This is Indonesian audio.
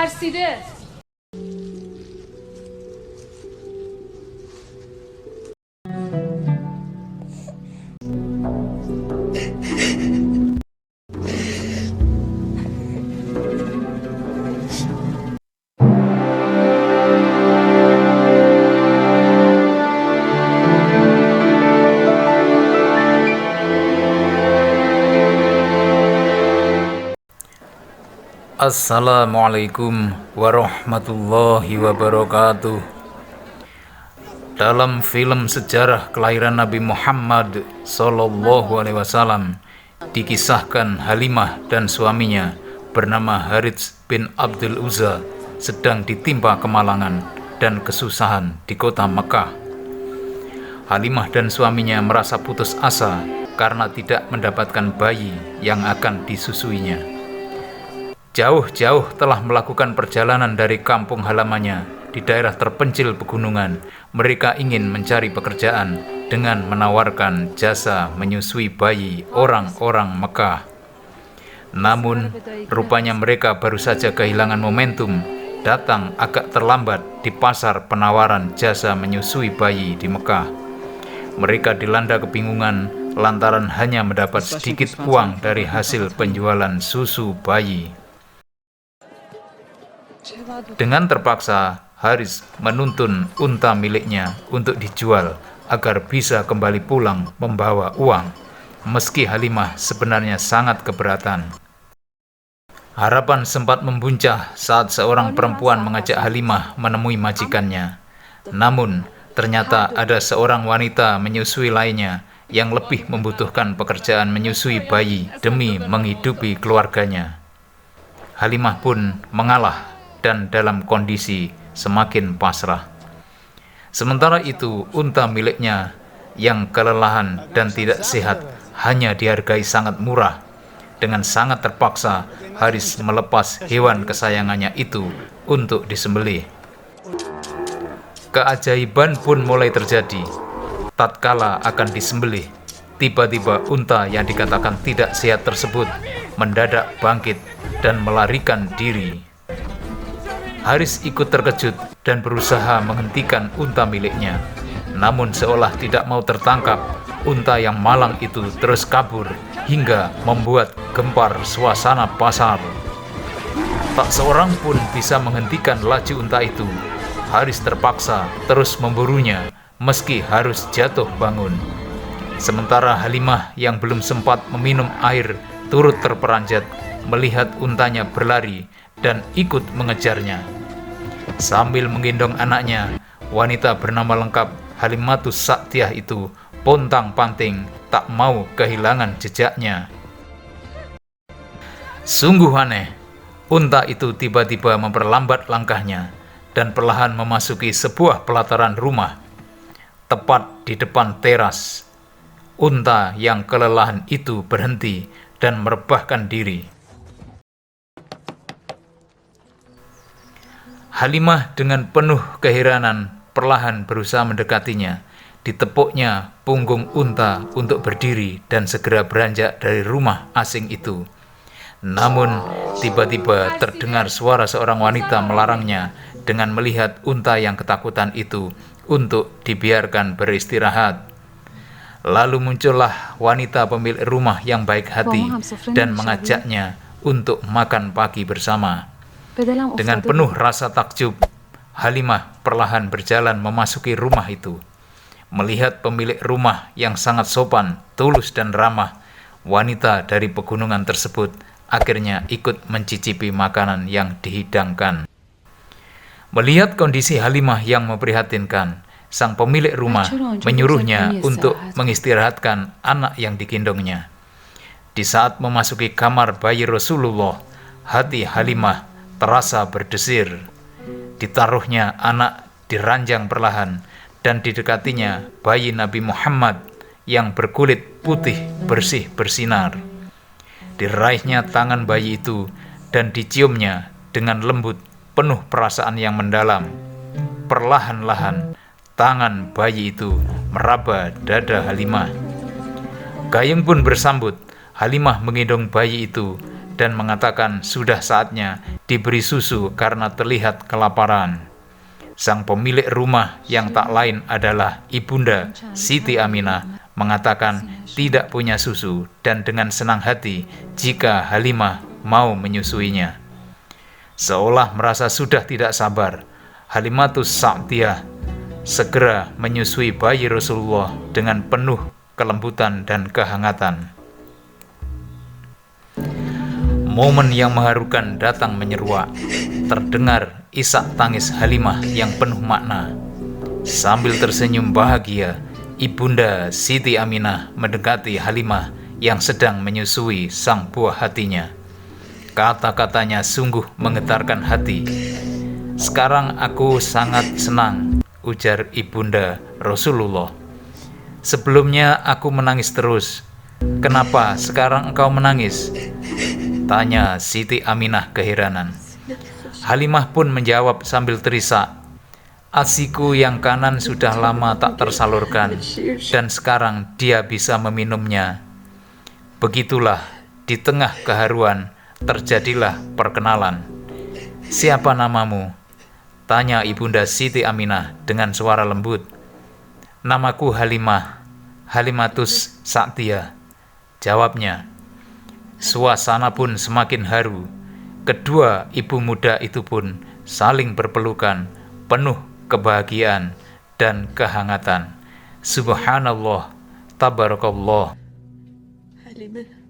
ترسیده. Assalamualaikum warahmatullahi wabarakatuh. Dalam film sejarah kelahiran Nabi Muhammad SAW dikisahkan Halimah dan suaminya bernama Harits bin Abdul Uzza sedang ditimpa kemalangan dan kesusahan di kota Mekah. Halimah dan suaminya merasa putus asa karena tidak mendapatkan bayi yang akan disusuinya. Jauh-jauh telah melakukan perjalanan dari kampung halamannya di daerah terpencil pegunungan. Mereka ingin mencari pekerjaan dengan menawarkan jasa menyusui bayi orang-orang Mekah. Namun, rupanya mereka baru saja kehilangan momentum, datang agak terlambat di pasar penawaran jasa menyusui bayi di Mekah. Mereka dilanda kebingungan lantaran hanya mendapat sedikit uang dari hasil penjualan susu bayi. Dengan terpaksa, Haris menuntun unta miliknya untuk dijual agar bisa kembali pulang membawa uang, meski Halimah sebenarnya sangat keberatan. Harapan sempat membuncah saat seorang perempuan mengajak Halimah menemui majikannya. Namun, ternyata ada seorang wanita menyusui lainnya yang lebih membutuhkan pekerjaan menyusui bayi demi menghidupi keluarganya. Halimah pun mengalah dan dalam kondisi semakin pasrah. Sementara itu, unta miliknya yang kelelahan dan tidak sehat hanya dihargai sangat murah. Dengan sangat terpaksa, Haris melepas hewan kesayangannya itu untuk disembelih. Keajaiban pun mulai terjadi. Tatkala akan disembelih, tiba-tiba unta yang dikatakan tidak sehat tersebut mendadak bangkit dan melarikan diri. Haris ikut terkejut dan berusaha menghentikan unta miliknya. Namun seolah tidak mau tertangkap, unta yang malang itu terus kabur hingga membuat gempar suasana pasar. Tak seorang pun bisa menghentikan laju unta itu. Haris terpaksa terus memburunya meski harus jatuh bangun. Sementara Halimah yang belum sempat meminum air turut terperanjat melihat untanya berlari dan ikut mengejarnya. Sambil menggendong anaknya, wanita bernama lengkap Halimatus Sa'diyah itu pontang-panting tak mau kehilangan jejaknya. Sungguh aneh, unta itu tiba-tiba memperlambat langkahnya dan perlahan memasuki sebuah pelataran rumah. Tepat di depan teras, unta yang kelelahan itu berhenti dan merebahkan diri. Halimah dengan penuh keheranan perlahan berusaha mendekatinya. Ditepuknya punggung unta untuk berdiri dan segera beranjak dari rumah asing itu. Namun tiba-tiba terdengar suara seorang wanita melarangnya dengan melihat unta yang ketakutan itu untuk dibiarkan beristirahat. Lalu muncullah wanita pemilik rumah yang baik hati dan mengajaknya untuk makan pagi bersama. Dengan penuh rasa takjub, Halimah perlahan berjalan memasuki rumah itu. Melihat pemilik rumah yang sangat sopan, tulus dan ramah, wanita dari pegunungan tersebut akhirnya ikut mencicipi makanan yang dihidangkan. Melihat kondisi Halimah yang memprihatinkan, sang pemilik rumah menyuruhnya untuk mengistirahatkan anak yang digendongnya. Di saat memasuki kamar bayi Rasulullah, hati Halimah terasa berdesir. Ditaruhnya anak di ranjang perlahan dan didekatinya bayi Nabi Muhammad yang berkulit putih bersih bersinar. Diraihnya tangan bayi itu dan diciumnya dengan lembut penuh perasaan yang mendalam. Perlahan-lahan tangan bayi itu meraba dada Halimah. Gayung pun bersambut. Halimah menggendong bayi itu dan mengatakan sudah saatnya diberi susu karena terlihat kelaparan. Sang pemilik rumah yang tak lain adalah Ibunda Siti Aminah mengatakan tidak punya susu dan dengan senang hati jika Halimah mau menyusuinya. Seolah merasa sudah tidak sabar, Halimatus Sa'diyah segera menyusui bayi Rasulullah dengan penuh kelembutan dan kehangatan. Momen yang mengharukan datang menyeruak. Terdengar isak tangis Halimah yang penuh makna. Sambil tersenyum bahagia, Ibunda Siti Aminah mendekati Halimah yang sedang menyusui sang buah hatinya. Kata-katanya sungguh menggetarkan hati. "Sekarang aku sangat senang," ujar Ibunda Rasulullah. "Sebelumnya aku menangis terus. Kenapa sekarang engkau menangis?" tanya Siti Aminah keheranan. Halimah pun menjawab sambil terisak, "Asiku yang kanan sudah lama tak tersalurkan, dan sekarang dia bisa meminumnya." Begitulah, di tengah keharuan, terjadilah perkenalan. "Siapa namamu?" tanya Ibunda Siti Aminah dengan suara lembut. "Namaku Halimah, Halimatus Sa'diyah," jawabnya. Suasana pun semakin haru. Kedua ibu muda itu pun saling berpelukan, penuh kebahagiaan dan kehangatan. Subhanallah, tabarakallah. Halimah